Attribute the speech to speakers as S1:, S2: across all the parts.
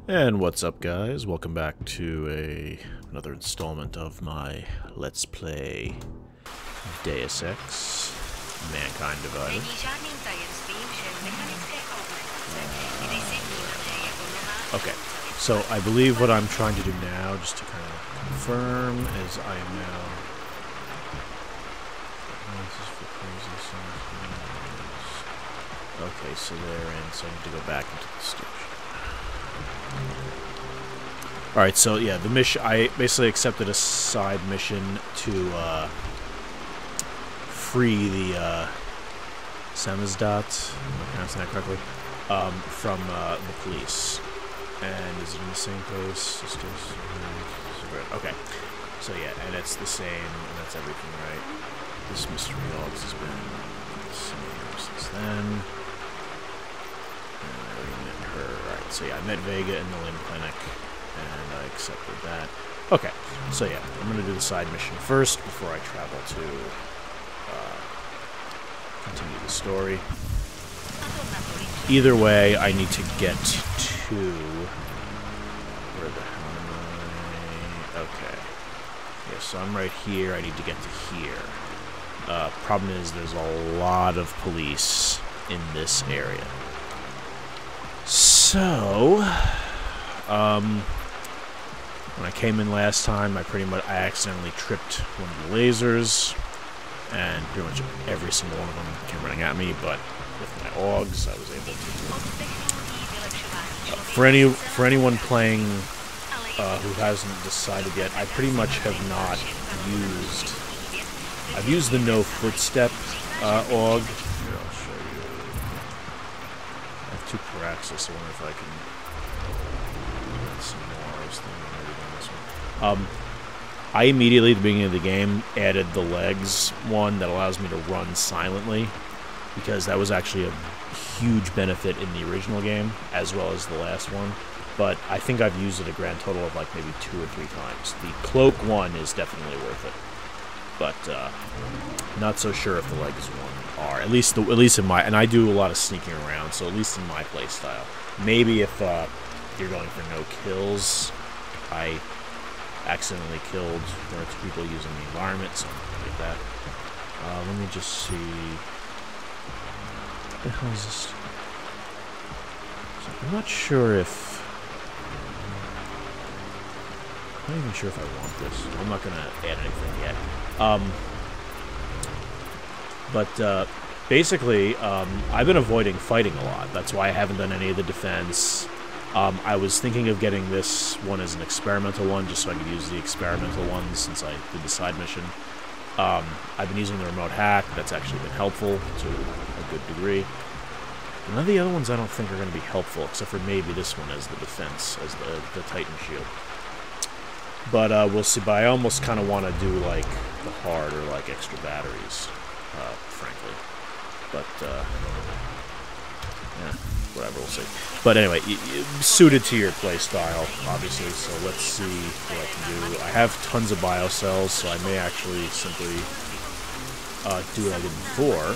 S1: And what's up, guys? Welcome back to another installment of my Let's Play Deus Ex Mankind Divided. Okay, so I believe what I'm trying to do now, just to kind of confirm, is I am now... Okay, so they're in, so I need to go back into the station. Alright, so yeah, the mission, I basically accepted a side mission to free the Samizdat, am I pronouncing that correctly, from the police. And is it in the same place? Okay, so yeah, and it's the same, and that's everything, right? This mystery dogs has been the same since then. And I already met her. Alright, so yeah, I met Vega in the Limb Clinic, and I accepted that. Okay, so yeah, I'm going to do the side mission first before I travel to continue the story. Either way, I need to get to... Where the hell am I? Okay. Yeah, so I'm right here. I need to get to here. Problem is, there's a lot of police in this area. So, when I came in last time, I accidentally tripped one of the lasers, and pretty much every single one of them came running at me, but with my augs, I was able to... For anyone playing who hasn't decided yet, I pretty much have not used... I've used the no footstep aug. Here, I'll show you. I have 2 Paraxis, I wonder if I can get some more. I was thinking maybe doing this one. I immediately, at the beginning of the game, added the legs one that allows me to run silently, because that was actually a huge benefit in the original game, as well as the last one. But I think I've used it a grand total of like maybe 2 or 3 times. The cloak one is definitely worth it, but not so sure if the legs one are. At least in my, and I do a lot of sneaking around, so at least in my play style. Maybe if you're going for no kills, I accidentally killed 1 or 2 people using the environment, something like that. Let me just see. What the hell is this? So I'm not sure if... I'm not even sure if I want this. I'm not going to add anything yet. But basically, I've been avoiding fighting a lot. That's why I haven't done any of the defense. I was thinking of getting this one as an experimental one, just so I could use the experimental one since I did the side mission. I've been using the remote hack. That's actually been helpful to a good degree. None of the other ones I don't think are going to be helpful, except for maybe this one as the defense, as the Titan shield. But we'll see. But I almost kind of want to do like the hard or like extra batteries, frankly. But yeah, whatever, we'll see. But anyway, suited to your play style, obviously. So let's see what I can do. I have tons of biocells, so I may actually simply do what I did before,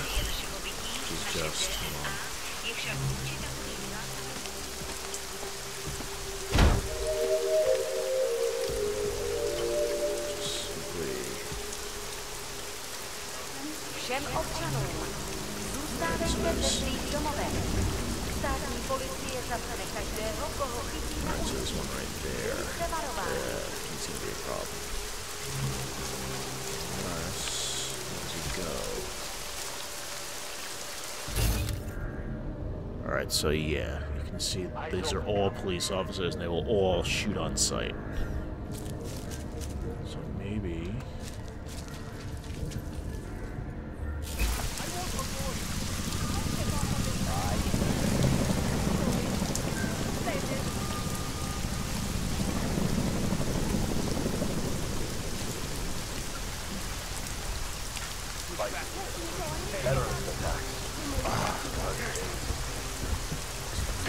S1: which is just hold on.
S2: Všem občanům, zůstávejte ve svých domovech. Státní policie zavře každého, koho chytí na ulici. Buďte varováni.
S1: Alright, so yeah, you can see these are all police officers and they will all shoot on sight. So maybe...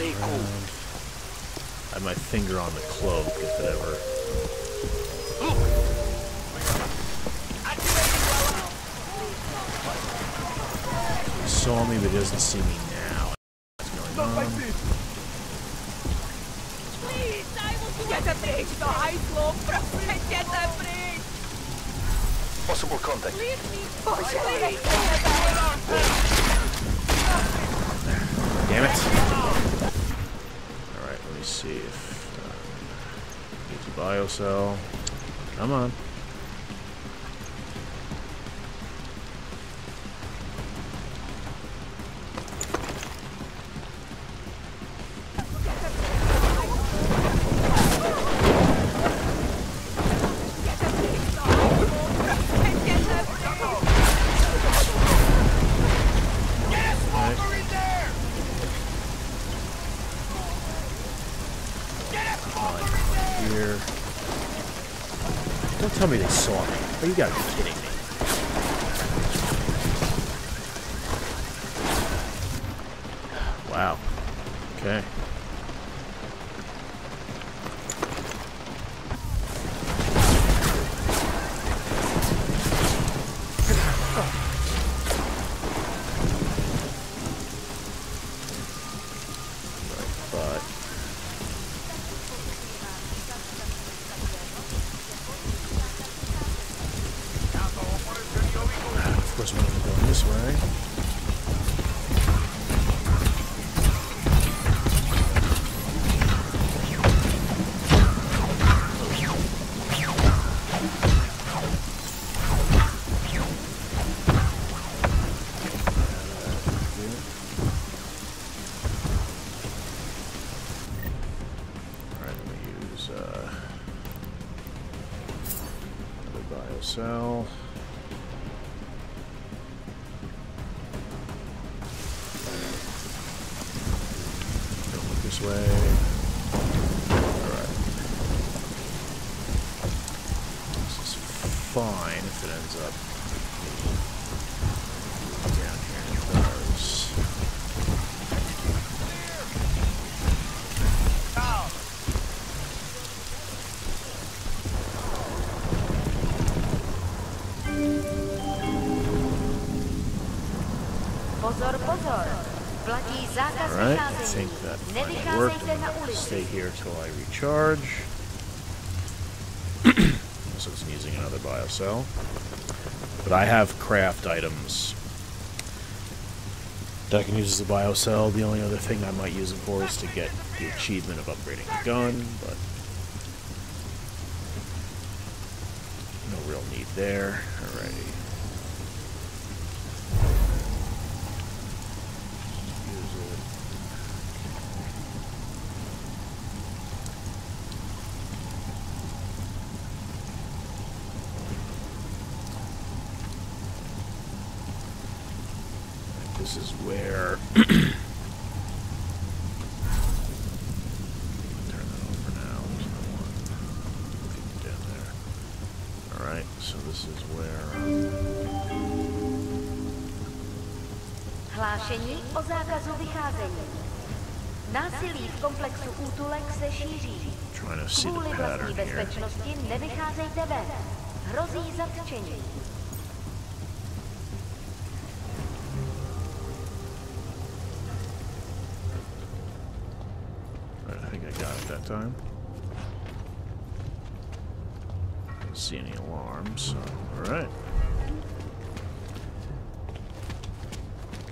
S3: Stay cool.
S1: I have my finger on the cloak if it ever... He saw me, but he doesn't see me now. What's going on?
S3: Possible contact.
S1: Damn it. Alright, let me see if... Needs a biocell. Come on. Don't tell me they saw me. Oh, you gotta be kidding me. Wow. Okay. Cell. Don't look this way. Alright. This is fine if it ends up down here in bars.
S2: Pozor, pozor. Platí zákaz
S1: Alright, I
S2: vycházení.
S1: think that might
S2: Nevycházejte
S1: work.
S2: na
S1: I'm gonna
S2: ulici.
S1: stay here till I recharge. So it's using another biocell. But I have craft items that I can use as a biocell. The only other thing I might use it for is to get the achievement of upgrading the gun, but no real need there. Alrighty. Use it. This is where turn that on for now. There's no one looking down there. Alright, so this is where
S2: Hlášení o zákazu vycházení. Násilí v komplexu útulek se šíří.
S1: trying to see the
S2: Kvůli vlastní
S1: pattern here.
S2: bezpečnosti nevycházejte ven. Hrozí zatčení.
S1: I think I got it that time. Don't see any alarms, so alright.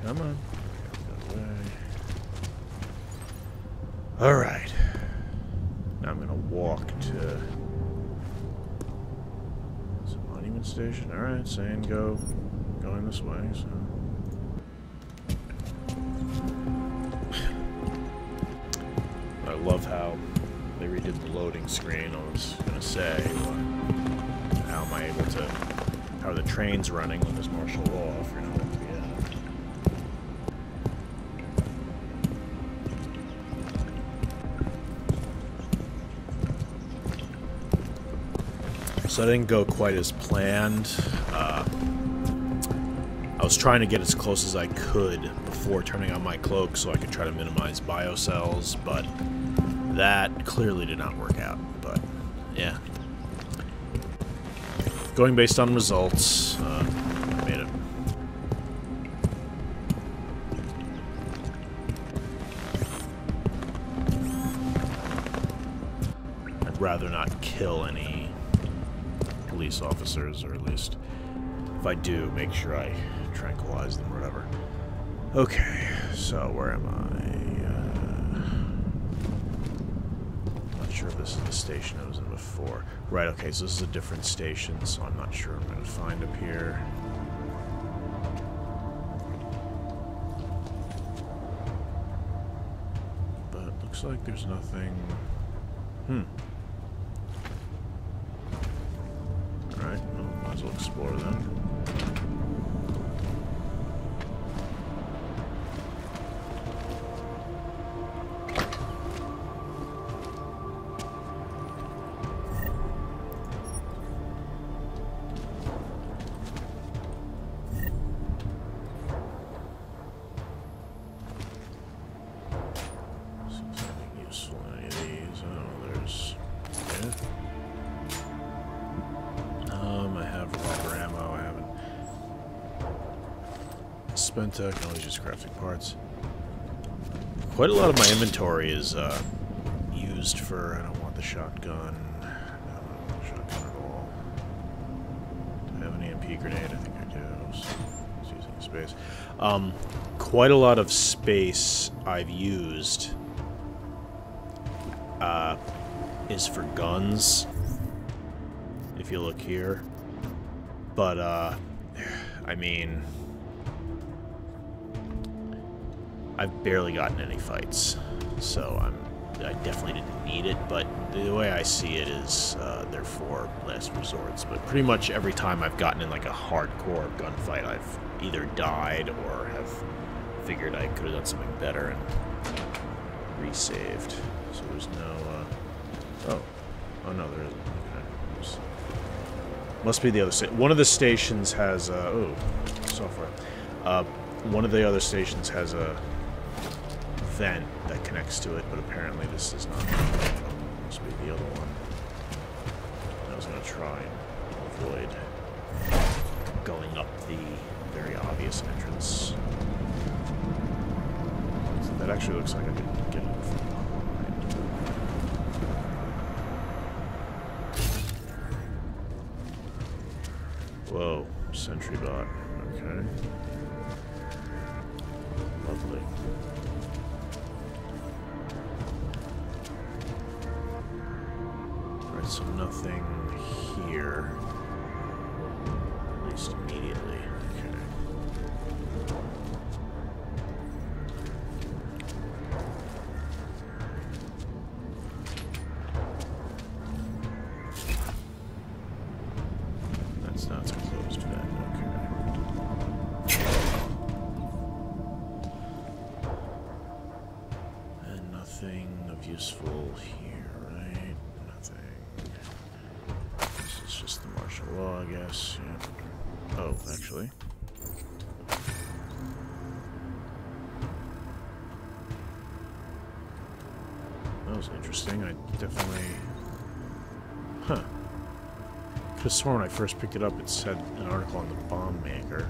S1: Come on. Alright. Now I'm gonna walk to the monument station. Alright, saying going this way, so. I love how they redid the loading screen. I was gonna say, how am I able to, how are the trains running when there's martial law? For now, So I didn't go quite as planned. I was trying to get as close as I could before turning on my cloak so I could try to minimize biocells, but that clearly did not work out. But yeah, going based on results, I made it. rather not kill any police officers, or at least if I do, make sure I tranquilize them or whatever. Okay, so where am I? Not sure if this is the station I was in before. Right, okay, so this is a different station, so I'm not sure what I'm going to find up here. But it looks like there's nothing... Alright, well, might as well explore then. I can always use crafting parts. Quite a lot of my inventory is used for... I don't want the shotgun. I don't want the shotgun at all. Do I have an EMP grenade? I think I do. I was using space. Quite a lot of space I've used is for guns. If you look here. But, I mean... I've barely gotten any fights, so I definitely didn't need it, but the way I see it is they're for last resorts. But pretty much every time I've gotten in like a hardcore gunfight, I've either died or have figured I could have done something better and resaved. So there's no, oh no, there isn't. Okay. Must be the other station. One of the stations has, oh, software. One of the other stations has a vent that connects to it, but apparently this is not. Must be the other one. I was going to try and avoid going up the very obvious entrance. So that actually looks like I could get it from behind. Whoa, sentry bot. Okay. Lovely. Alright, so nothing here. At least immediately. Okay. That's not so close to that. Useful here, right? Nothing. This is just the martial law, I guess. Yeah. Oh, actually. That was interesting. I definitely... Huh. Could have sworn when I first picked it up it said an article on the bomb maker.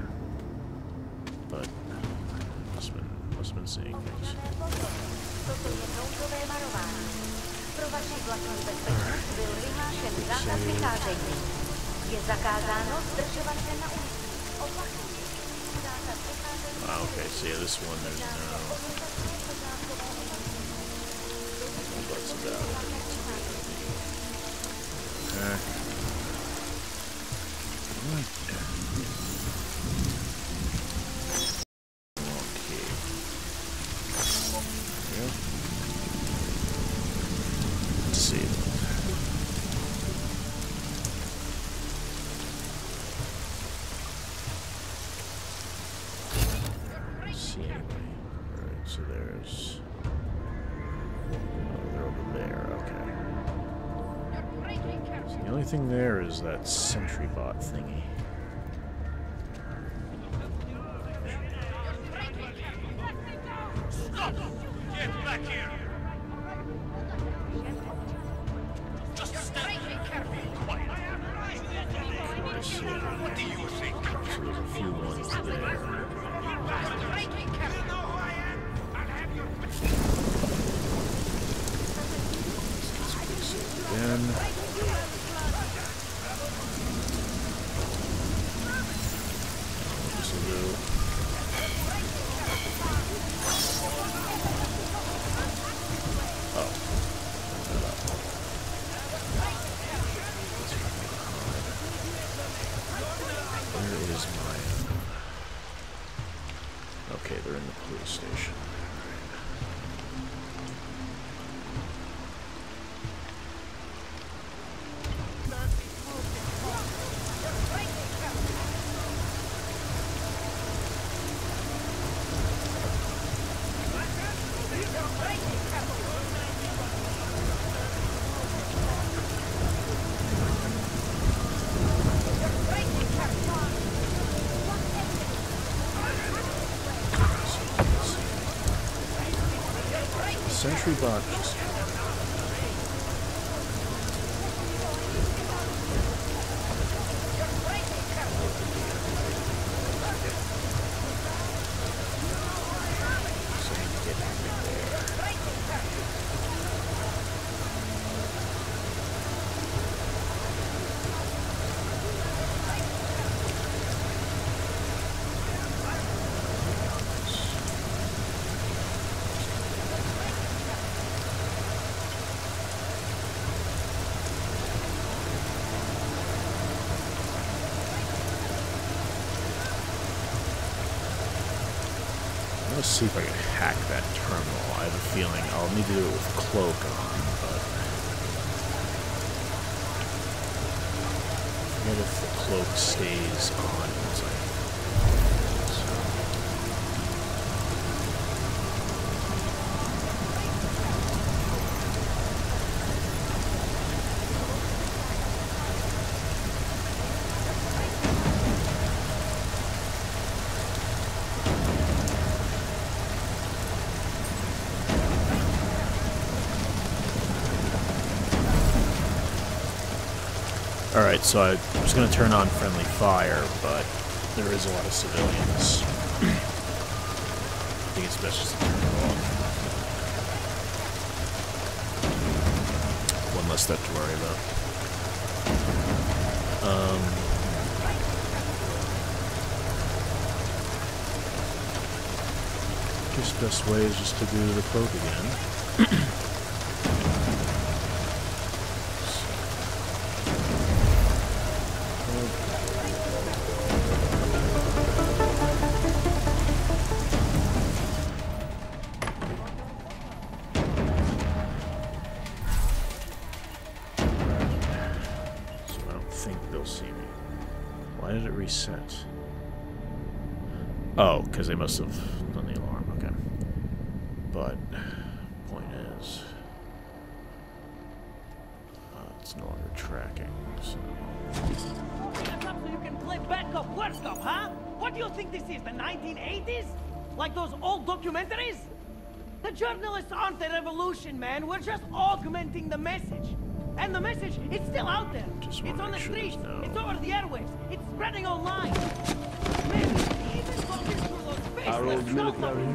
S1: But... must have been seeing things.
S2: Toto je nouzové varování. Pro vaši vlastní bezpečnost byl vyhlášen zákaz vycházení. Je zakázáno zdržovat se na ulici. Opakuji. Zákaz vycházení.
S1: Okay, so yeah, this one there's no... What's about it? Okay. Thing there is that sentry bot thingy.
S4: Stop! Get back here! Just stay careful. Quiet.
S1: I see.
S4: What do you think?
S1: So there's a few ones there. again. This will do. Oh. Where is my... Okay, they're in the police station. Sentry bot just... Let's see if I can hack that terminal. I have a feeling I'll need to do it with cloak on, but I forget if the cloak stays on once I... Alright, so I was going to turn on friendly fire, but there is a lot of civilians. I think it's best just to turn it off. One less step to worry about. I guess the best way is just to do the cloak again. Reset. Oh, because they must have done the alarm. Okay. But, point is, it's no longer tracking, so...
S5: So you can play backup, worst cop, huh? What do you think this is, the 1980s? Like those old documentaries? The journalists aren't the revolution, man. We're just augmenting the message. And the message is still out there. It's on the streets. It's over the airwaves. It's spreading online. Maybe even walking through those faceless military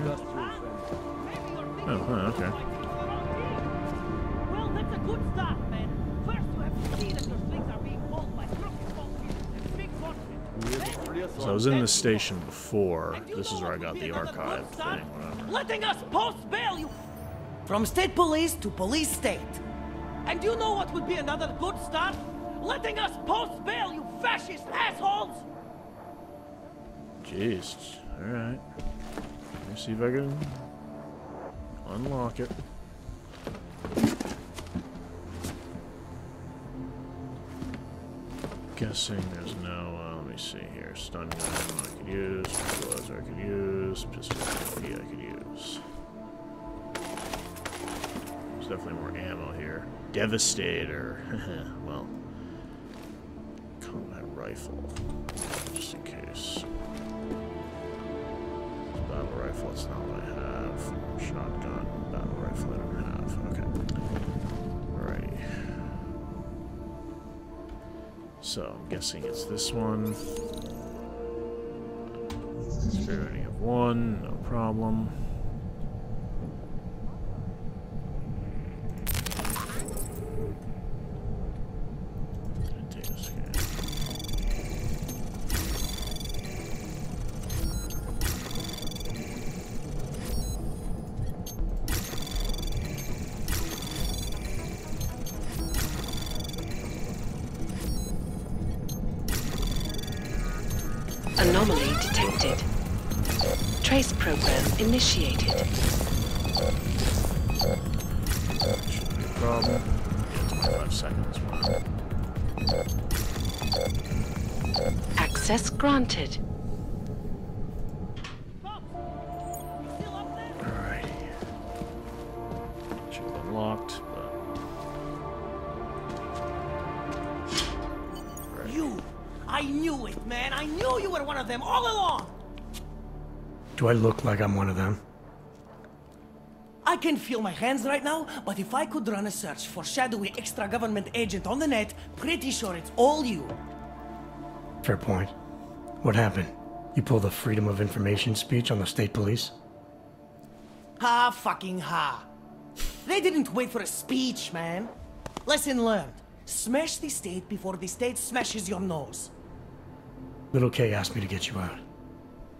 S1: okay.
S5: Well, that's a good start, man. First, you have to see that those things are being pulled by crooked politicians and big forces.
S1: So I was in this station before. This is where I got the archive thing. Whatever.
S5: Letting us post bail you from state police to police state. And do you know what would be another good start? Letting us post bail, you fascist assholes!
S1: Jeez. Alright. Let me see if I can unlock it. Guessing there's no, let me see here. Stun gun I could use, tranquilizer I could use, pistol I could use. There's definitely more ammo here. Devastator. Well, combat rifle, just in case. Battle rifle, that's not what I have. Shotgun, battle rifle, I don't have. Okay. Alrighty. So, I'm guessing it's this one. Spare rating of 1, no problem.
S6: Anomaly detected. Trace program initiated.
S1: Shouldn't be a problem. Yeah, 25 seconds. Wow.
S6: Access granted.
S1: Alright. Should have unlocked, but.
S5: You! I knew it, man! I knew you were one of them all along!
S7: Do I look like I'm one of them?
S5: I can feel my hands right now, but if I could run a search for shadowy extra-government agent on the net, pretty sure it's all you.
S7: Fair point. What happened? You pulled a Freedom of Information speech on the state police?
S5: Ha fucking ha. They didn't wait for a speech, man. Lesson learned. Smash the state before the state smashes your nose.
S7: Little K asked me to get you out.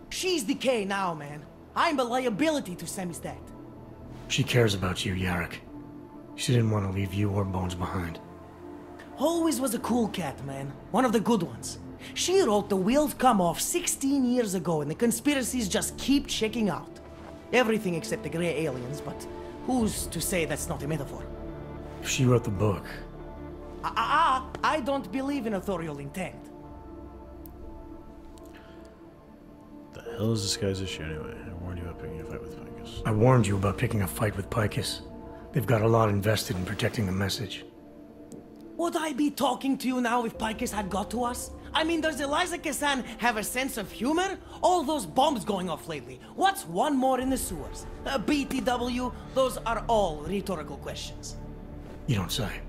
S5: She's the K now, man. I'm a liability to Samizdat.
S7: She cares about you, Yarrick. She didn't want to leave you or Bones behind.
S5: Always was a cool cat, man. One of the good ones. She wrote The Wheels Come Off 16 years ago, and the conspiracies just keep checking out. Everything except the gray aliens, but who's to say that's not a metaphor?
S7: If she wrote the book...
S5: I don't believe in authorial intent.
S1: The hell is this guy's issue anyway? I warned you about picking a fight with Picus.
S7: I warned you about picking a fight with Picus. They've got a lot invested in protecting the message.
S5: Would I be talking to you now if Picus had got to us? I mean, does Eliza Kassan have a sense of humor? All those bombs going off lately. What's one more in the sewers? BTW? Those are all rhetorical questions.
S7: You don't say.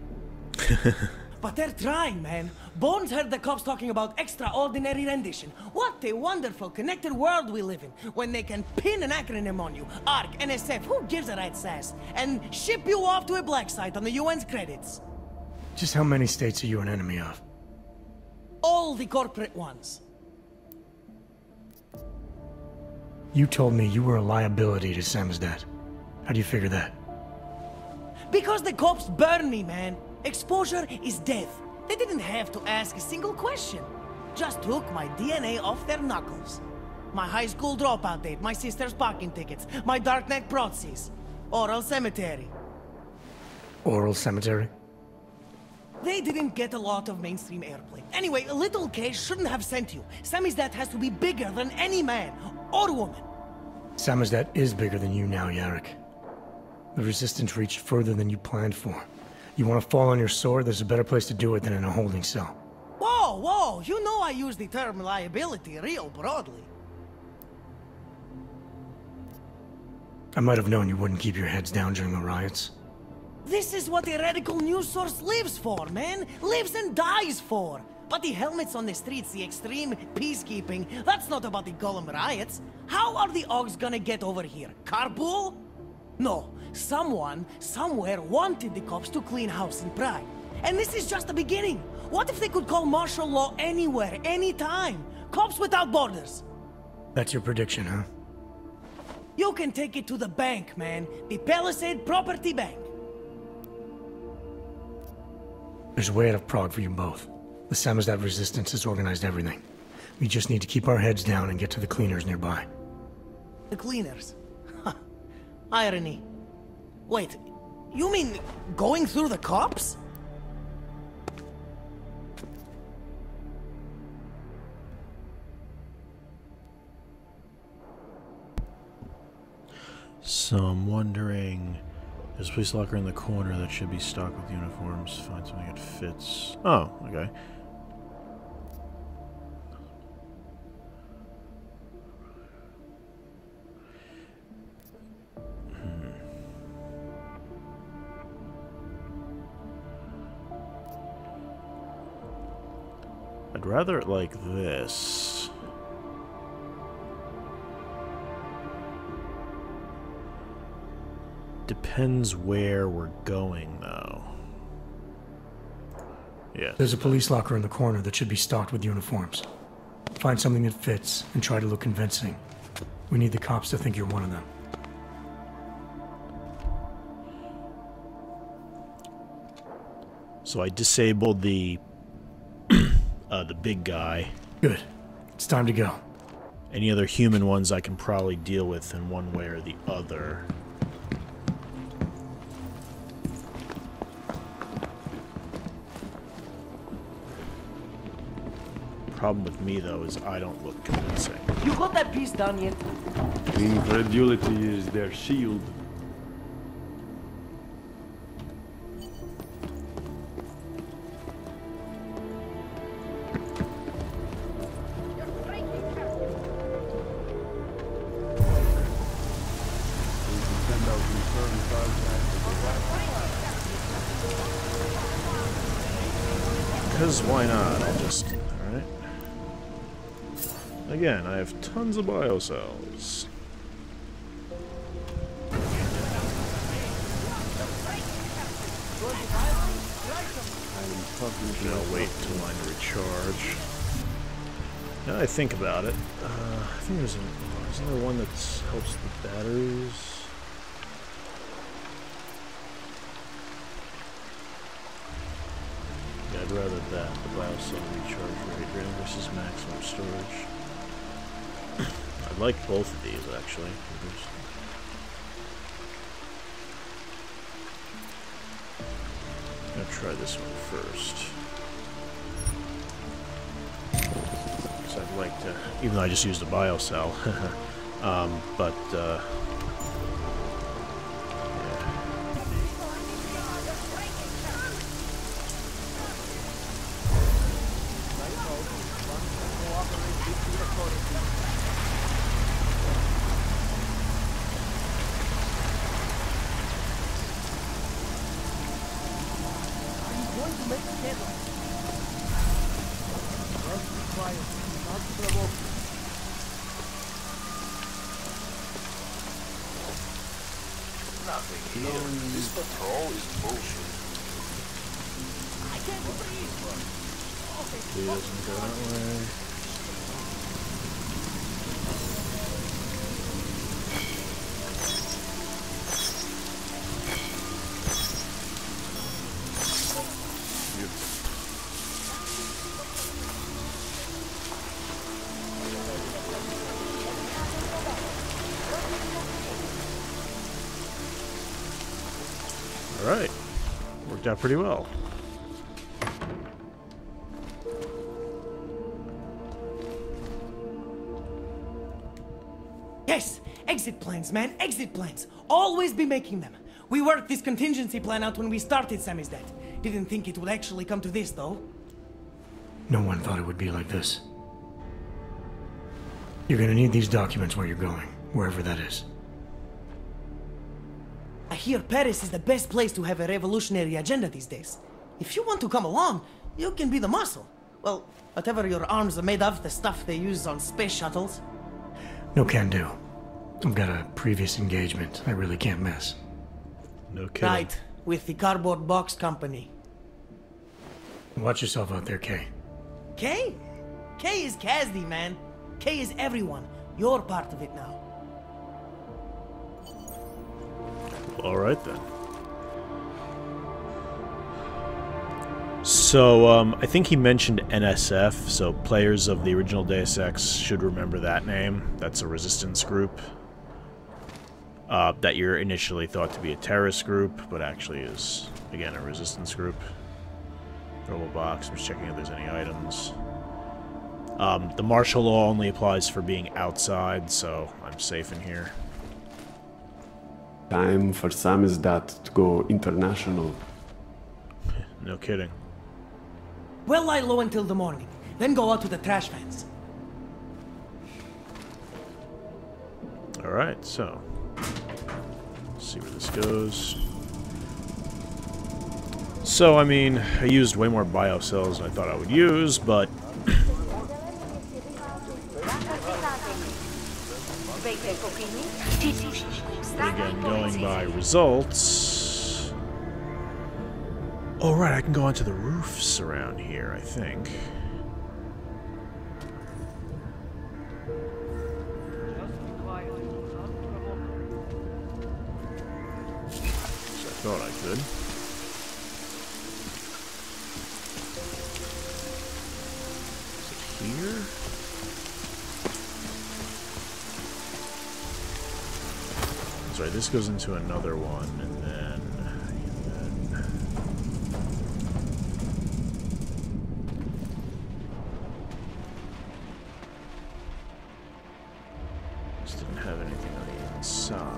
S5: But they're trying, man. Bones heard the cops talking about extraordinary rendition. What a wonderful, connected world we live in, when they can pin an acronym on you, ARC, NSF, who gives a rat's ass, and ship you off to a black site on the UN's credits.
S7: Just how many states are you an enemy of?
S5: All the corporate ones.
S7: You told me you were a liability to Samizdat. How do you figure that?
S5: Because the cops burn me, man. Exposure is death. They didn't have to ask a single question. Just took my DNA off their knuckles. My high school dropout date, my sister's parking tickets, my darknet proxies. Oral cemetery.
S7: Oral cemetery?
S5: They didn't get a lot of mainstream airplay. Anyway, Little K shouldn't have sent you. Samizdat has to be bigger than any man or woman.
S7: Samizdat is bigger than you now, Yarrick. The Resistance reached further than you planned for. You want to fall on your sword, there's a better place to do it than in a holding cell.
S5: Whoa, whoa, you know I use the term liability real broadly.
S7: I might have known you wouldn't keep your heads down during the riots.
S5: This is what a radical news source lives for, man. Lives and dies for. But the helmets on the streets, the extreme peacekeeping, that's not about the Golem riots. How are the Ogs gonna get over here? Carpool? No. Someone, somewhere wanted the cops to clean house in Prague. And this is just the beginning. What if they could call martial law anywhere, anytime? Cops without borders.
S7: That's your prediction, huh?
S5: You can take it to the bank, man. The Palisade Property Bank.
S7: There's a way out of Prague for you both. The Samizdat Resistance has organized everything. We just need to keep our heads down and get to the cleaners nearby.
S5: The cleaners? Irony. Wait, you mean going through the cops?
S1: So I'm wondering, there's a police locker in the corner that should be stocked with uniforms. Find something that fits. Oh, okay. I'd rather it like this. Depends where we're going, though. Yeah.
S7: There's a police locker in the corner that should be stocked with uniforms. Find something that fits and try to look convincing. We need the cops to think you're one of them.
S1: So I disabled the big guy.
S7: Good. It's time to go.
S1: Any other human ones I can probably deal with in one way or the other. Problem with me, though, is I don't look convincing.
S5: You got that piece done yet?
S8: Incredulity is their shield.
S1: Because why not? I'll just... Alright. Again, I have tons of biocells. I'll wait till mine to recharge. Now that I think about it, I think isn't there one that helps the batteries? Yeah, I'd rather that, the biocell recharge rate versus maximum storage. I like both of these, actually. I'm gonna try this one first. Because I'd like to, even though I just used a biocell, but, yeah.
S3: This patrol is bullshit.
S1: He doesn't go that way. Alright. Worked out pretty well.
S5: Yes! Exit plans, man! Exit plans! Always be making them! We worked this contingency plan out when we started Samizdat. Didn't think it would actually come to this, though.
S7: No one thought it would be like this. You're gonna need these documents where you're going, wherever that is.
S5: I hear Paris is the best place to have a revolutionary agenda these days. If you want to come along, you can be the muscle. Well, whatever your arms are made of, the stuff they use on space shuttles.
S7: No can do. I've got a previous engagement I really can't miss.
S1: No kidding.
S5: Right, with the cardboard box company.
S7: Watch yourself out there, Kay.
S5: Kay? Kay is Kazdi, man. Kay is everyone. You're part of it now.
S1: Alright then. So, I think he mentioned NSF, so players of the original Deus Ex should remember that name. That's a resistance group. That you're initially thought to be a terrorist group, but actually is, again, a resistance group. Throw a box, I'm just checking if there's any items. The martial law only applies for being outside, so I'm safe in here.
S8: Time for Samizdat to go international.
S1: No kidding.
S5: Well, lie low until the morning, then go out to the trash fans.
S1: Alright, so... let's see where this goes. So, I mean, I used way more biocells than I thought I would use, but... again, going by results... oh, right, I can go onto the roofs around here, I think. So I thought I could. Is it here? right. This goes into another one, and then this didn't have anything on the inside.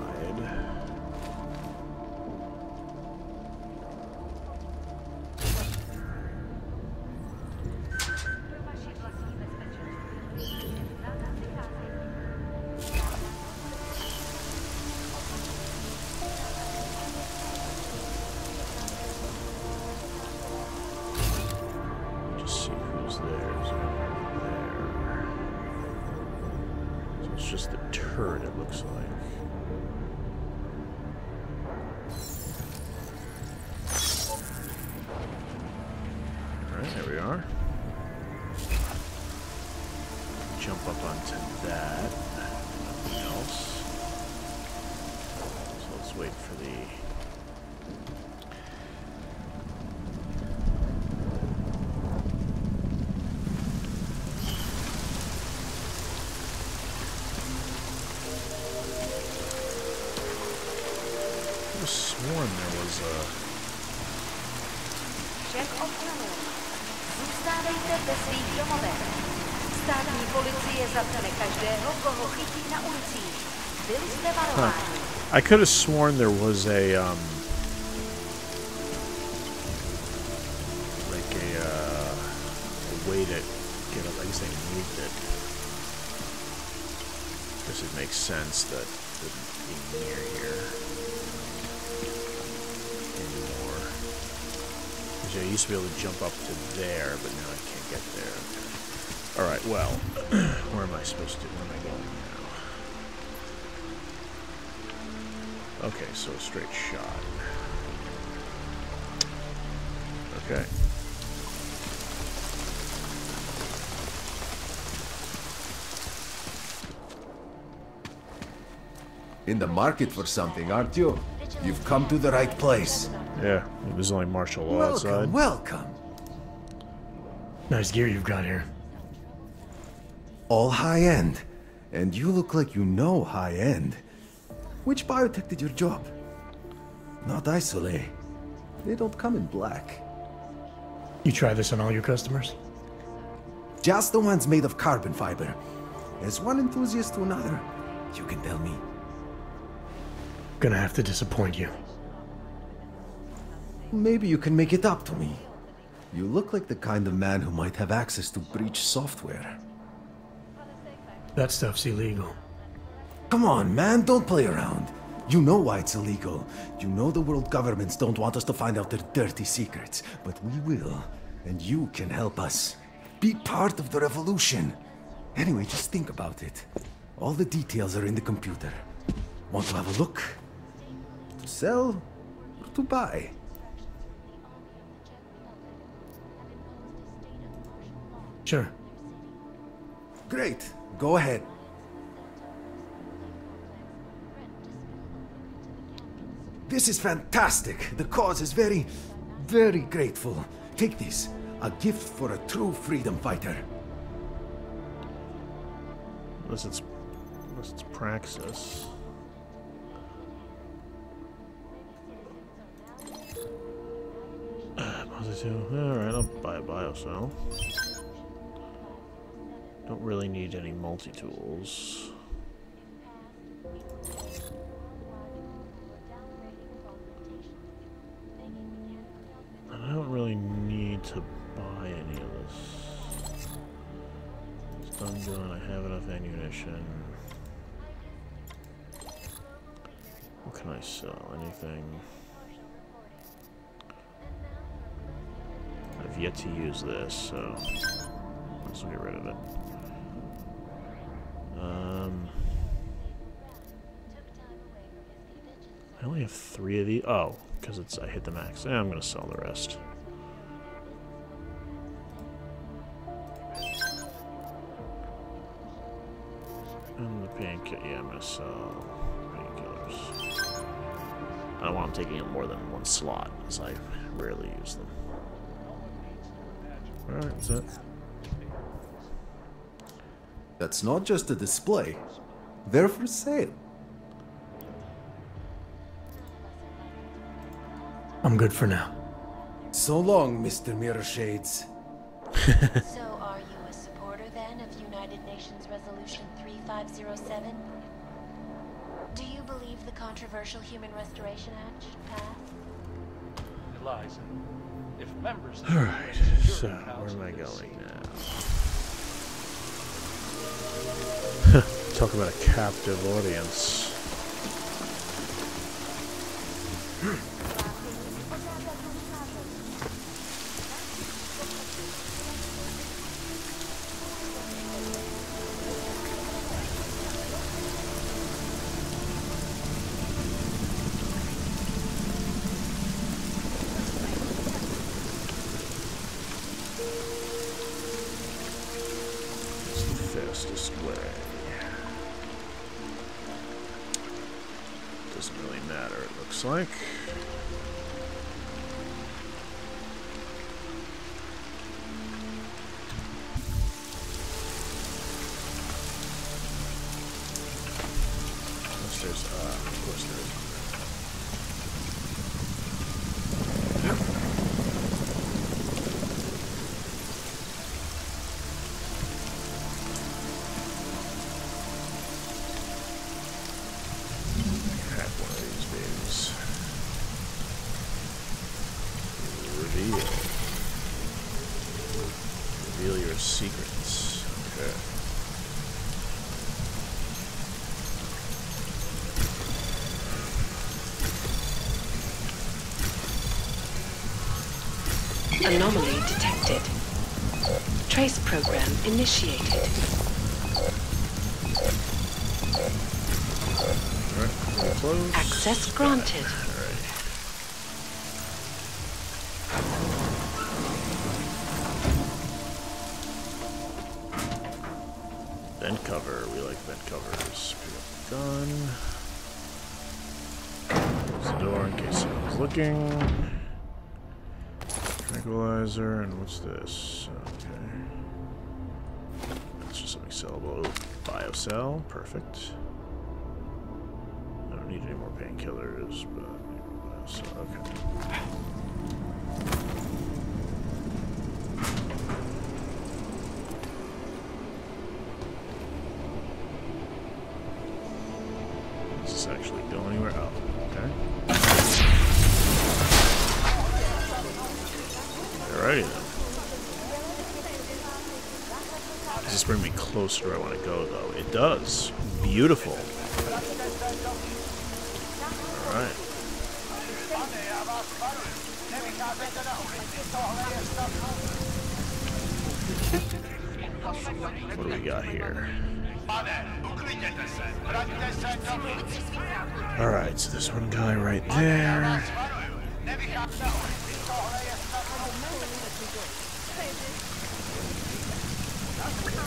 S1: I could have sworn there was a way to get it. I guess they moved it. I guess it makes sense that it wouldn't be near here anymore. Because I used to be able to jump up to there, but now I can't get there. Okay. All right. Well, where am I supposed to? Where am I going now? Okay, so a straight shot. Okay.
S9: In the market for something, aren't you? You've come to the right place.
S1: Yeah, there's only martial law outside.
S9: Welcome.
S7: Nice gear you've got here.
S9: All high-end. And you look like you know high-end. Which biotech did your job? Not Isolate. They don't come in black.
S7: You try this on all your customers?
S9: Just the ones made of carbon fiber. As one enthusiast to another, you can tell me.
S7: Gonna have to disappoint you.
S9: Maybe you can make it up to me. You look like the kind of man who might have access to breach software.
S7: That stuff's illegal.
S9: Come on, man, don't play around. You know why it's illegal. You know the world governments don't want us to find out their dirty secrets. But we will, and you can help us. Be part of the revolution. Anyway, just think about it. All the details are in the computer. Want to have a look? To sell or to buy?
S7: Sure.
S9: Great. Go ahead. This is fantastic. The cause is very, very grateful. Take this. A gift for a true freedom fighter.
S1: Unless it's Praxis. Positive. Alright, I'll buy a biocell. Don't really need any multi-tools. I don't really need to buy any of this. It's done good. I have enough ammunition. What can I sell? Anything? I've yet to use this, so let's get rid of it. I only have 3 of these. Oh, because I hit the max. I'm gonna sell the rest. And the painkiller. Yeah, I'm gonna sell painkillers. I don't want them taking up more than 1 slot, as I rarely use them. Alright, that's it.
S9: That's not just a display. They're for sale.
S7: I'm good for now.
S9: So long, Mr. Mirror Shades.
S2: So are you a supporter then of United Nations Resolution 3507? Do you believe the controversial Human Restoration Act should pass?
S10: Eliza, if members of
S1: Alright,
S10: the
S1: so
S10: Security
S1: where am I
S10: Council
S1: going
S10: now?
S1: now? Talk about a captive audience. Fastest way. Doesn't really matter, it looks like. Unless there's, of course there is. Reveal your secrets. Okay.
S6: Anomaly detected. Trace program initiated.
S1: Alright, close.
S6: Access granted.
S1: Vent cover. We like vent covers. Pick up the gun. Close the door in case someone's looking. Tranquilizer, and what's this? Okay. That's just something sellable. Oh, biocell. Perfect. I don't need any more painkillers, but biocell. Okay. Actually go anywhere? Oh, okay. Alrighty then. Does this bring me closer to where I want to go, though? It does. Beautiful. Alright. What do we got here? Alright, so there's one guy right there.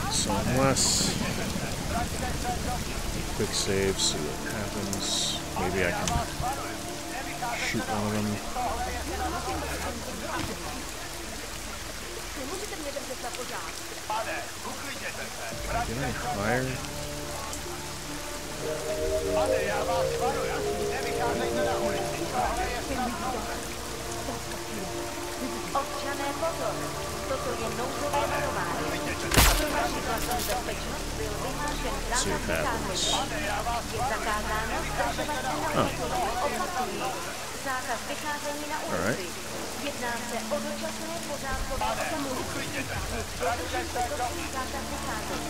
S1: So unless quick save, see what happens. Maybe I can shoot one of them. Can I fire?
S2: Občané pozor, toto je nouzové varování. Pro vaši vlastní bezpečnost byl vyhlášen zákaz vycházení. Je zakázáno zdržovat se na ulici. Opakuji, zákaz vycházení na ulici. Jedná se o dočasné pořádkové opatření. Dodržujte prosím zákaz vycházení.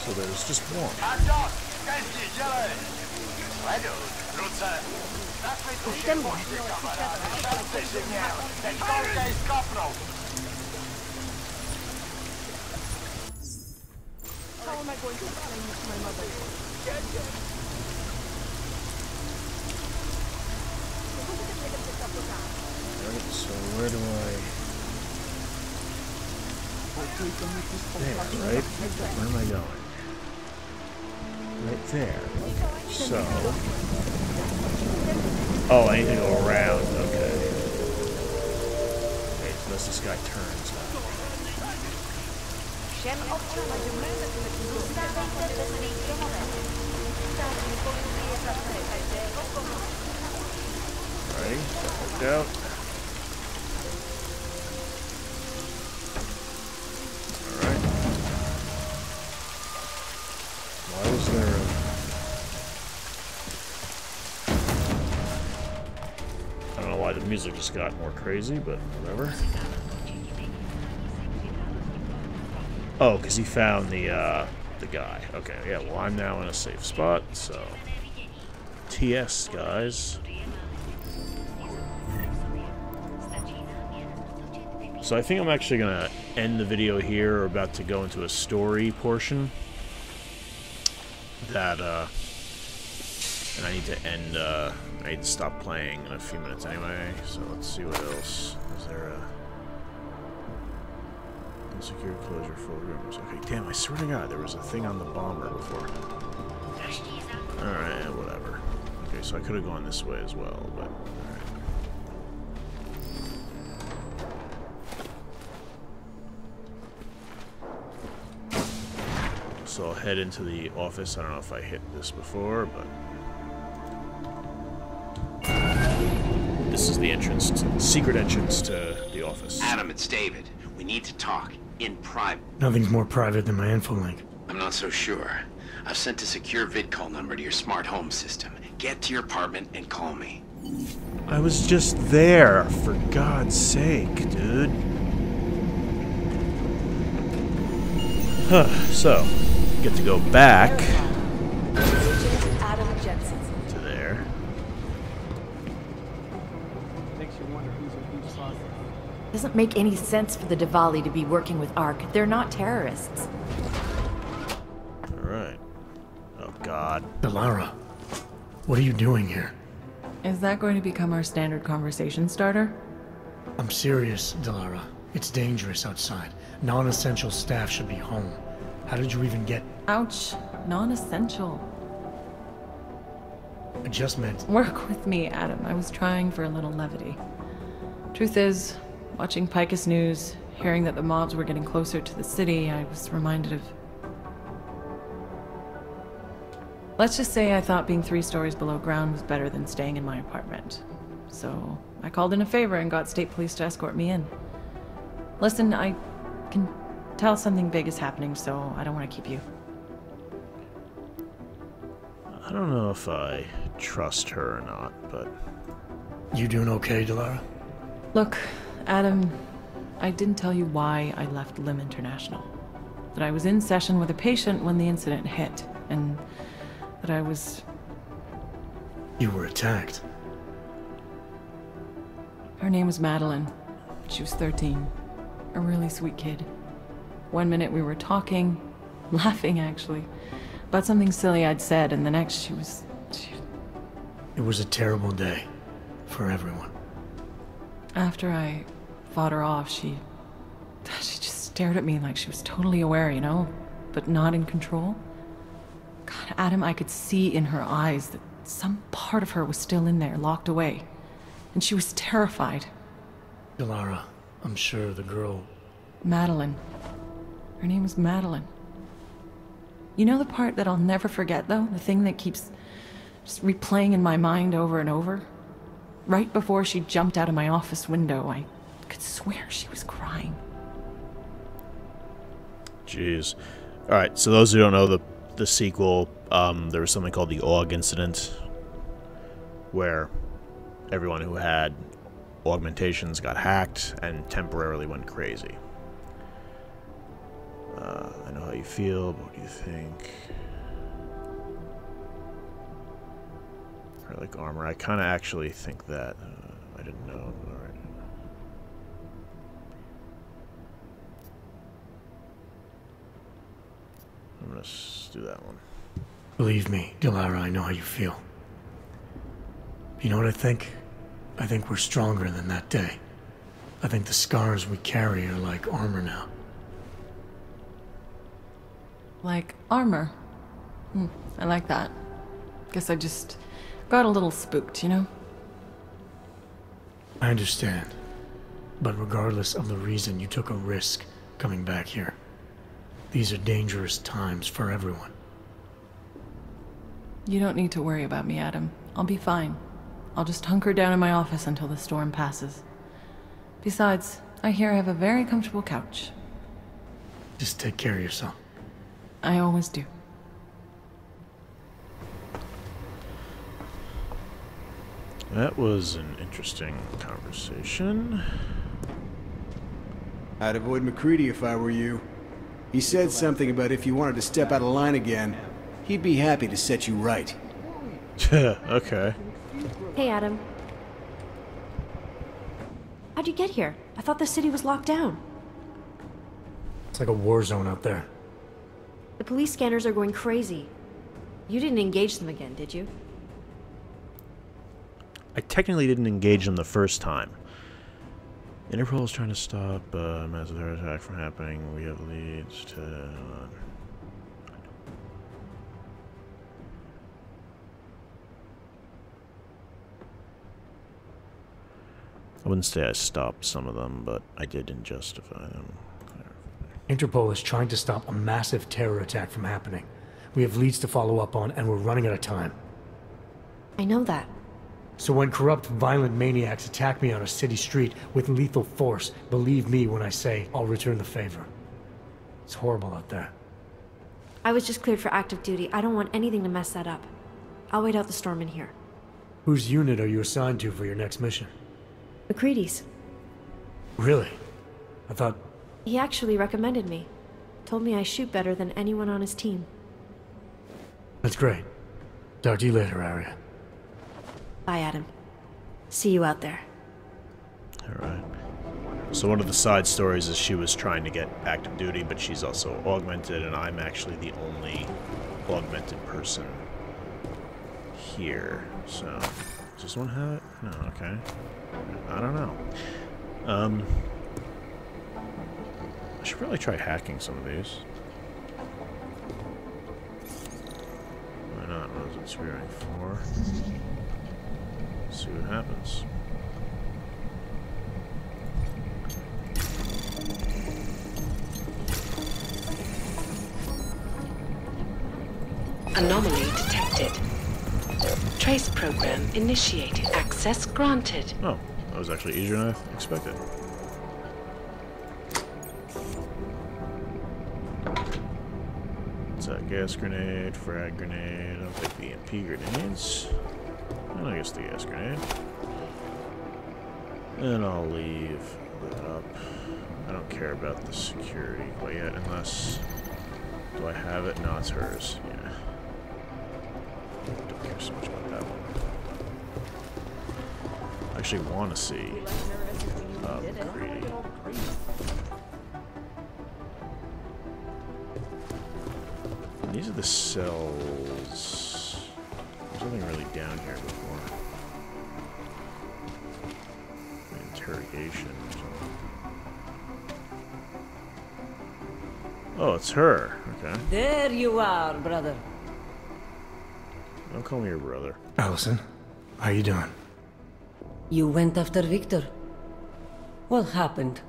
S1: So there's just one.
S5: How am I going to explain this to my mother?
S1: Right, so where do I... There, right? Where am I going? Right there. So... Oh, I need to go around. Okay. Okay, unless this guy turns now.
S2: Všem občanům zůstávejte ve svých domovech.
S1: Alrighty, that worked out. Alright. Why was there a... I don't know why the music just got more crazy, but whatever. Oh, because he found the guy. Okay, yeah, well, I'm now in a safe spot, so... TS, guys. So I think I'm actually going to end the video here. We're about to go into a story portion. That, and I need to end, I need to stop playing in a few minutes anyway, so let's see what else. Is there a... Insecure closure, full rooms. Okay, damn, I swear to God, there was a thing on the bomber before. Alright, whatever. Okay, so I could have gone this way as well, but... Alright. So I'll head into the office. I don't know if I hit this before, but... This is the entrance, secret entrance to the office.
S11: Adam, it's David. We need to talk. In private.
S7: Nothing's more private than my infolink.
S11: I'm not so sure. I've sent a secure vid call number to your smart home system. Get to your apartment and call me.
S1: I was just there, for God's sake, dude. So, get to go back to there.
S12: Doesn't make any sense for the Diwali to be working with ARC. They're not terrorists.
S1: Alright. Oh, God.
S7: Delara, what are you doing here?
S13: Is that going to become our standard conversation starter?
S7: I'm serious, Delara. It's dangerous outside. Non-essential staff should be home. How did you even get...
S13: Ouch. Non-essential.
S7: I just meant...
S13: Work with me, Adam. I was trying for a little levity. Truth is, watching Picus News, hearing that the mobs were getting closer to the city, I was reminded of... Let's just say I thought being 3 stories below ground was better than staying in my apartment. So, I called in a favor and got state police to escort me in. Listen, I can tell something big is happening, so I don't want to keep you.
S1: I don't know if I trust her or not, but...
S7: You doing okay, Delara?
S13: Look, Adam, I didn't tell you why I left Lim International. That I was in session with a patient when the incident hit, and that I was...
S7: You were attacked.
S13: Her name was Madeline. She was 13. A really sweet kid. One minute we were talking, laughing actually, about something silly I'd said, and the next she was...
S7: It was a terrible day. For everyone.
S13: After I fought her off, she just stared at me like she was totally aware, you know, but not in control. God, Adam, I could see in her eyes that some part of her was still in there, locked away. And she was terrified.
S7: Delara, I'm sure the girl...
S13: Madeline. Her name was Madeline. You know the part that I'll never forget, though? The thing that keeps just replaying in my mind over and over? Right before she jumped out of my office window, I could swear she was crying.
S1: Jeez. Alright, so those who don't know the sequel, there was something called the AUG incident, where everyone who had augmentations got hacked and temporarily went crazy. I know how you feel, but what do you think? I like armor. I kind of actually think that. I didn't know. Alright. I'm gonna do that one.
S7: Believe me, Delara, I know how you feel. You know what I think? I think we're stronger than that day. I think the scars we carry are like armor now.
S13: Like armor? I like that. Guess I just got a little spooked, you know?
S7: I understand. But regardless of the reason, you took a risk coming back here. These are dangerous times for everyone.
S13: You don't need to worry about me, Adam. I'll be fine. I'll just hunker down in my office until the storm passes. Besides, I hear I have a very comfortable couch.
S7: Just take care of yourself.
S13: I always do.
S1: That was an interesting conversation.
S14: I'd avoid McCready if I were you. He said something about if you wanted to step out of line again, he'd be happy to set you right.
S1: Okay.
S15: Hey, Adam. How'd you get here? I thought the city was locked down.
S7: It's like a war zone out there.
S15: The police scanners are going crazy. You didn't engage them again, did you?
S1: I technically didn't engage them the first time. Interpol is trying to stop a massive terror attack from happening. We have leads to... I wouldn't say I stopped some of them, but I didn't justify them.
S7: Interpol is trying to stop a massive terror attack from happening. We have leads to follow up on, and we're running out of time.
S15: I know that.
S7: So when corrupt, violent maniacs attack me on a city street with lethal force, believe me when I say I'll return the favor. It's horrible out there.
S15: I was just cleared for active duty. I don't want anything to mess that up. I'll wait out the storm in here.
S7: Whose unit are you assigned to for your next mission?
S15: McCready's.
S7: Really? I thought...
S15: He actually recommended me. Told me I shoot better than anyone on his team.
S7: That's great. Talk to you later, Arya.
S15: Bye, Adam. See you out there.
S1: Alright. So one of the side stories is she was trying to get active duty, but she's also augmented, and I'm actually the only augmented person here. So, does this one have it? No, okay. I don't know. I should probably try hacking some of these. Why not? What is it spearing for? See what happens.
S6: Anomaly detected. Trace program initiated. Access granted.
S1: Oh, that was actually easier than I expected. What's that? Gas grenade, frag grenade. I'll take the EMP grenades. And I guess the gas grenade. And I'll leave that up. I don't care about the security quite yet, unless... Do I have it? No, it's hers. Yeah. Don't care so much about that one. I actually want to see McCready. These are the cells. There's nothing really down here before. Interrogation or something. Oh, it's her. Okay.
S16: There you are, brother.
S1: Don't call me your brother.
S7: Allison, how you doing?
S16: You went after Victor. What happened?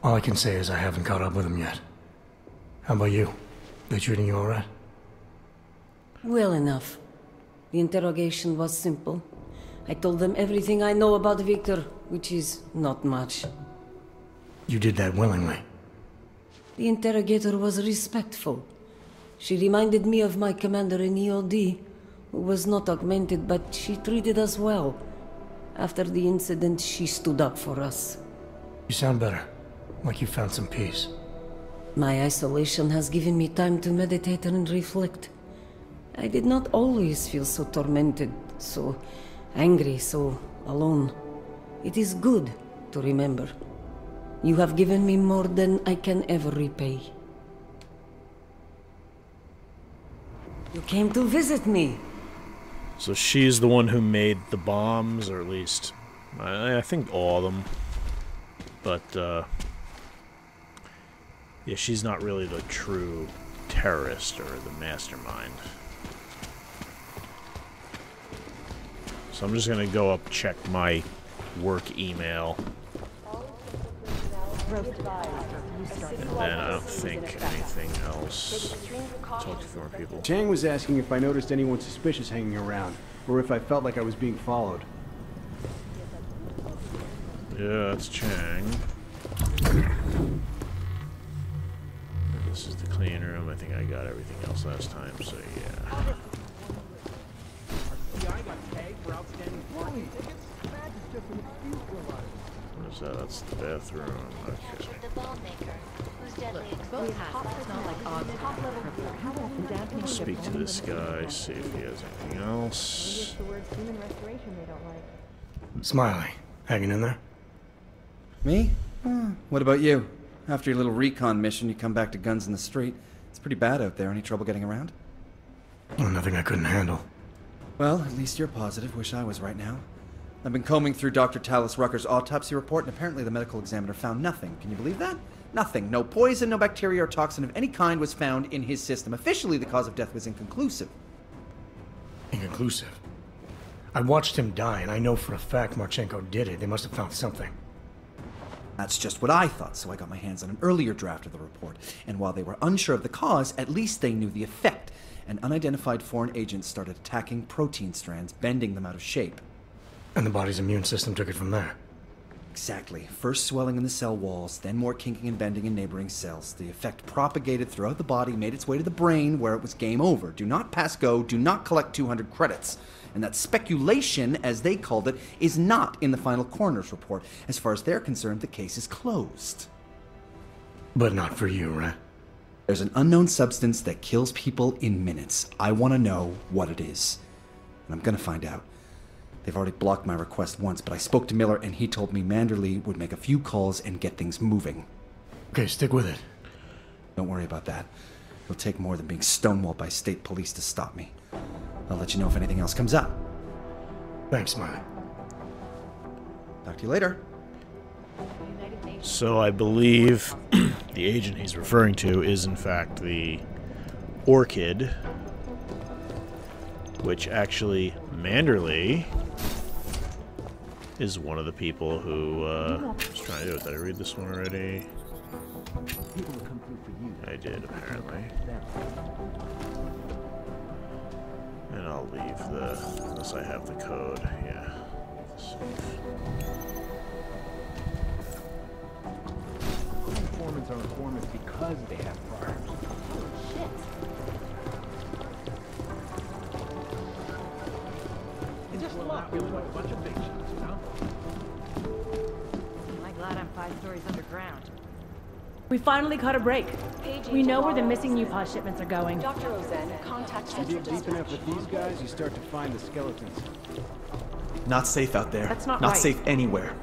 S7: All I can say is I haven't caught up with him yet. How about you? They treating you alright?
S16: Well enough. The interrogation was simple. I told them everything I know about Victor, which is not much.
S7: You did that willingly.
S16: The interrogator was respectful. She reminded me of my commander in EOD, who was not augmented, but she treated us well. After the incident, she stood up for us.
S7: You sound better. Like you found some peace.
S16: My isolation has given me time to meditate and reflect. I did not always feel so tormented, so angry, so alone. It is good to remember. You have given me more than I can ever repay. You came to visit me.
S1: So she's the one who made the bombs, or at least, I think all of them. But, yeah, she's not really the true terrorist or the mastermind. So I'm just gonna go up, check my work email. And then I don't think anything else. Talk to more people.
S14: Chang was asking if I noticed anyone suspicious hanging around, or if I felt like I was being followed.
S1: Yeah, that's Chang. This is the clean room. I think I got everything else last time, so yeah. What is that? That's the bathroom. Okay. Speak to this guy, see if he has anything else.
S7: Smiley, hanging in there?
S17: Me? What about you? After your little recon mission, you come back to guns in the street. It's pretty bad out there. Any trouble getting around?
S7: Oh, nothing I couldn't handle.
S17: Well, at least you're positive. Wish I was right now. I've been combing through Dr. Talis Rucker's autopsy report, and apparently the medical examiner found nothing. Can you believe that? Nothing. No poison, no bacteria or toxin of any kind was found in his system. Officially, the cause of death was inconclusive.
S7: Inconclusive? I watched him die, and I know for a fact Marchenko did it. They must have found something.
S17: That's just what I thought, so I got my hands on an earlier draft of the report. And while they were unsure of the cause, at least they knew the effect. An unidentified foreign agent started attacking protein strands, bending them out of shape.
S7: And the body's immune system took it from there.
S17: Exactly. First swelling in the cell walls, then more kinking and bending in neighboring cells. The effect propagated throughout the body, made its way to the brain, where it was game over. Do not pass go, do not collect 200 credits. And that speculation, as they called it, is not in the final coroner's report. As far as they're concerned, the case is closed.
S7: But not for you, right?
S17: There's an unknown substance that kills people in minutes. I want to know what it is. And I'm going to find out. They've already blocked my request once, but I spoke to Miller and he told me Manderley would make a few calls and get things moving.
S7: Okay, stick with it.
S17: Don't worry about that. It'll take more than being stonewalled by state police to stop me. I'll let you know if anything else comes up.
S7: Thanks, Smiley.
S17: Talk to you later.
S1: So I believe the agent he's referring to is in fact the Orchid, which actually Manderley is one of the people who was trying to do it. Did I read this one already? I did, apparently. And I'll leave the, unless I have the code, yeah.
S18: Informants are informants because they have firearms. Holy shit. It's just luck. It's like a bunch of big shots, you know?
S2: Am I glad I'm 5 stories underground?
S19: We finally caught a break. We know where the missing UPA shipments are going.
S2: Dr. Rosen, contact
S14: You
S2: Central
S14: dig deep enough with these guys, you start to find the skeletons.
S20: Not safe out there.
S19: That's not right.
S20: safe anywhere.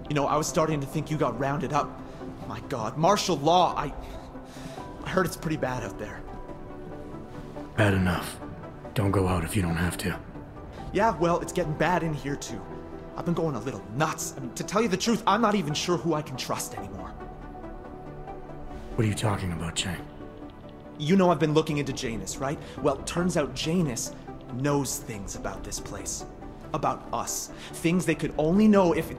S20: You know, I was starting to think you got rounded up. My God, martial law. I heard it's pretty bad out there.
S7: Bad enough. Don't go out if you don't have to.
S20: Yeah, well, it's getting bad in here too. I've been going a little nuts. I mean, to tell you the truth, I'm not even sure who I can trust anymore.
S7: What are you talking about, Chang?
S20: You know I've been looking into Janus, right? Well, turns out Janus knows things about this place. About us. Things they could only know if...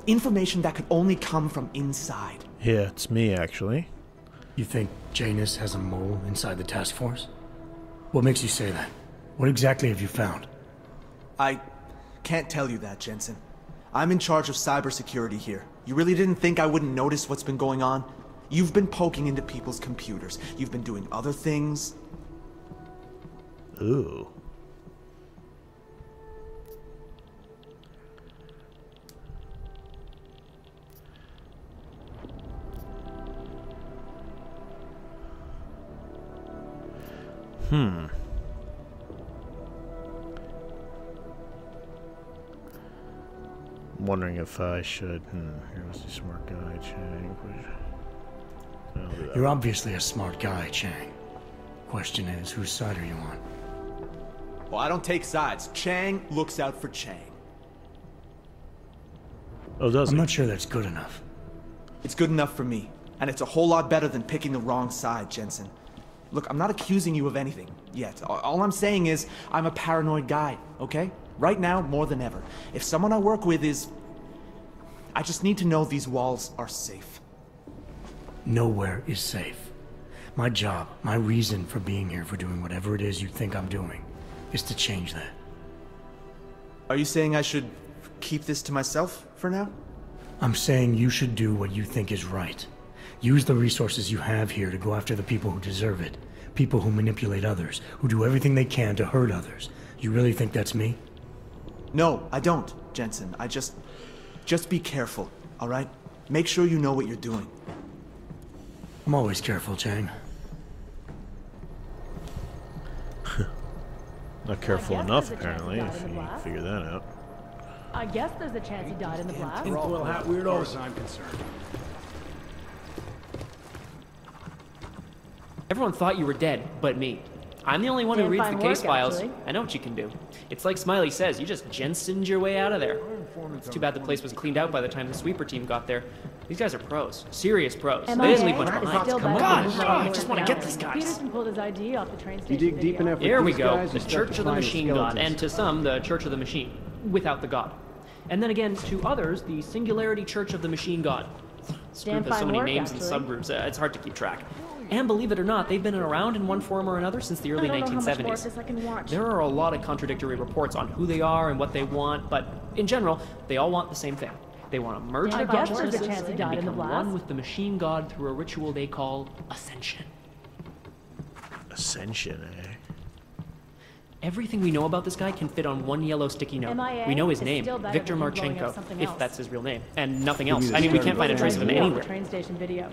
S20: Information that could only come from inside.
S1: Yeah, it's me, actually.
S7: You think Janus has a mole inside the task force? What makes you say that? What exactly have you found?
S20: I can't tell you that, Jensen. I'm in charge of cybersecurity here. You really didn't think I wouldn't notice what's been going on? You've been poking into people's computers. You've been doing other things.
S1: Ooh. I'm wondering if I should. Here's the smart guy, Chang.
S7: You're obviously a smart guy, Chang. Question is, whose side are you on?
S20: Well, I don't take sides. Chang looks out for Chang.
S1: Oh, does
S7: I'm not sure that's good enough.
S20: It's good enough for me. And it's a whole lot better than picking the wrong side, Jensen. Look, I'm not accusing you of anything yet. All I'm saying is I'm a paranoid guy, okay? Right now, more than ever. If someone I work with is... I just need to know these walls are safe.
S7: Nowhere is safe. My job, my reason for being here, for doing whatever it is you think I'm doing, is to change that.
S20: Are you saying I should keep this to myself for now?
S7: I'm saying you should do what you think is right. Use the resources you have here to go after the people who deserve it. People who manipulate others, who do everything they can to hurt others. You really think that's me?
S20: No, I don't, Jensen. I just be careful, all right? Make sure you know what you're doing.
S7: I'm always careful, Chang.
S1: Not careful enough, apparently, if you figure that out.
S19: I guess there's a chance he died in the blast.
S14: Tinfoil hat weirdo, as I'm concerned.
S21: Everyone thought you were dead, but me. I'm the only one who reads the case files.
S19: Actually.
S21: I know what you can do. It's like Smiley says, you just Jensened your way out of there. It's too bad the place was cleaned out by the time the sweeper team got there. These guys are pros. Serious pros. They didn't leave much behind. God, I just want to get these guys.
S19: Peterson pulled his ID off the train station.
S14: You dig deep enough.
S21: Here we go. The Church of the Machine God, and to some, the Church of the Machine, without the God. And then again, to others, the Singularity Church of the Machine God. This group has so many names and subgroups, it's hard to keep track. And believe it or not, they've been around in one form or another since the early 1970s. There are a lot of contradictory reports on who they are and what they want, but in general, they all want the same thing. They want to merge their consciousnesses and become one with the machine god through a ritual they call Ascension.
S1: Ascension, eh?
S21: Everything we know about this guy can fit on one yellow sticky note.
S19: MIA
S21: We know his
S19: is
S21: name,
S19: still better
S21: Victor
S19: than blowing up
S21: Marchenko,
S19: something
S21: if
S19: else.
S21: that's his real name, and nothing else. I mean, we can't find a trace of him anywhere.
S19: Train station video.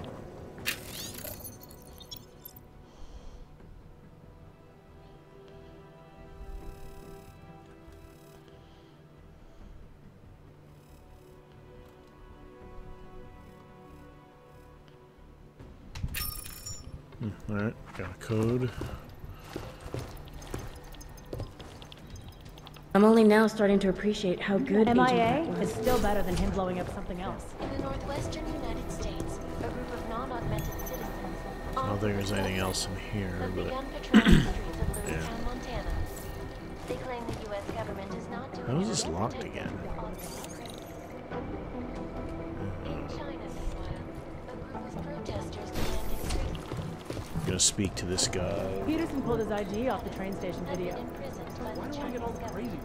S1: Alright, got a code.
S22: I'm only now starting to appreciate how good
S19: MIA
S22: Agent
S19: is still better than him blowing up something else.
S2: In the northwestern United States, a group of non-augmented citizens
S1: I don't think there's anything else in here,
S2: have
S1: but...
S2: begun patrolling the streets of Lewistown, Montana. They claim the U.S. government is not doing
S1: How is this
S2: enough
S1: locked
S2: to
S1: again?
S2: In China, meanwhile, a group of protesters demanded freedom.
S1: I'm gonna speak to this guy.
S19: Peterson pulled his ID off the train station video.
S2: Imprisoned by the Chinese government.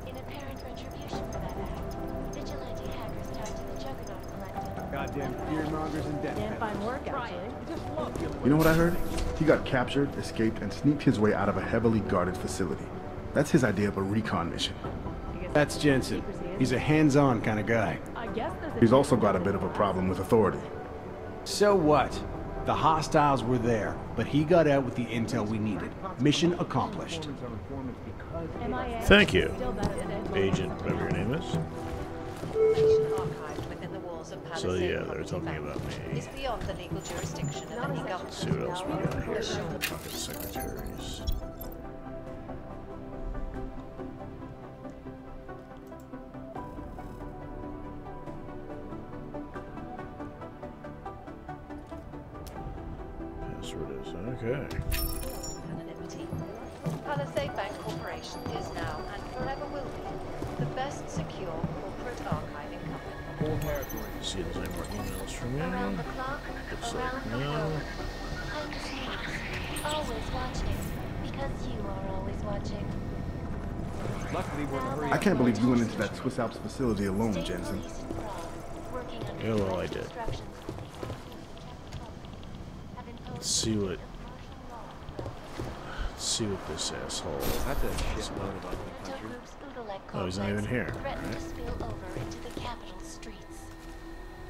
S2: In apparent retribution for that act, vigilante hackers tied to the Juggernaut collective.
S14: Goddamn fearmongers and death.
S19: Damn fine work, actually.
S3: You know what I heard? He got captured, escaped, and sneaked his way out of a heavily guarded facility. That's his idea of a recon mission.
S14: That's Jensen. He's a hands-on kind of guy.
S3: He's also got a bit of a problem with authority.
S14: So what? The hostiles were there, but he got out with the intel we needed. Mission accomplished.
S1: Thank you, Agent, whatever your name is. So yeah, they're talking about me.
S2: Is beyond the legal jurisdiction of any government.
S1: Let's see what else we got here. Pocket secretaries. Password is okay.
S2: Anonymity. Palisade Bank Corporation is now and forever will be the best secure corporate archiving company.
S1: See if there's any more emails from me.
S2: Around the clock,
S1: Looks
S2: around
S1: like
S2: the
S1: no.
S2: world. I'm Smooth, always watching, because you are always watching.
S14: Luckily, we're in a hurry.
S3: I can't believe you went into that Swiss Alps facility alone, Jensen.
S1: Yeah, well, I did. Let's see what this asshole is about. Oh, he's not even here. Right?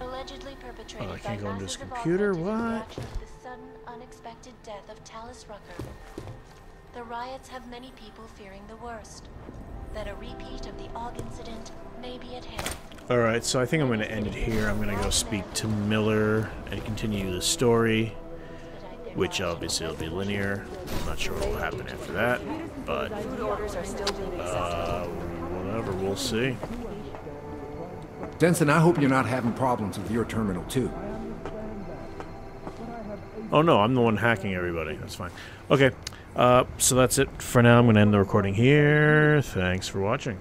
S2: Allegedly perpetrated
S1: Oh, I can't
S2: by
S1: go into his
S2: masses of
S1: computer?
S2: augmented in
S1: What?
S2: reaction to the sudden, unexpected death of Tallis Rucker. The riots have many people fearing the worst. That a repeat of the AUG incident may be at hand.
S1: Alright, so I think I'm going to end it here. I'm going to go speak to Miller and continue the story, which obviously will be linear. I'm not sure what will happen after that, but whatever, we'll see.
S9: Jensen, I hope you're not having problems with your terminal, too.
S1: Oh no, I'm the one hacking everybody. That's fine. Okay, so that's it for now. I'm going to end the recording here. Thanks for watching.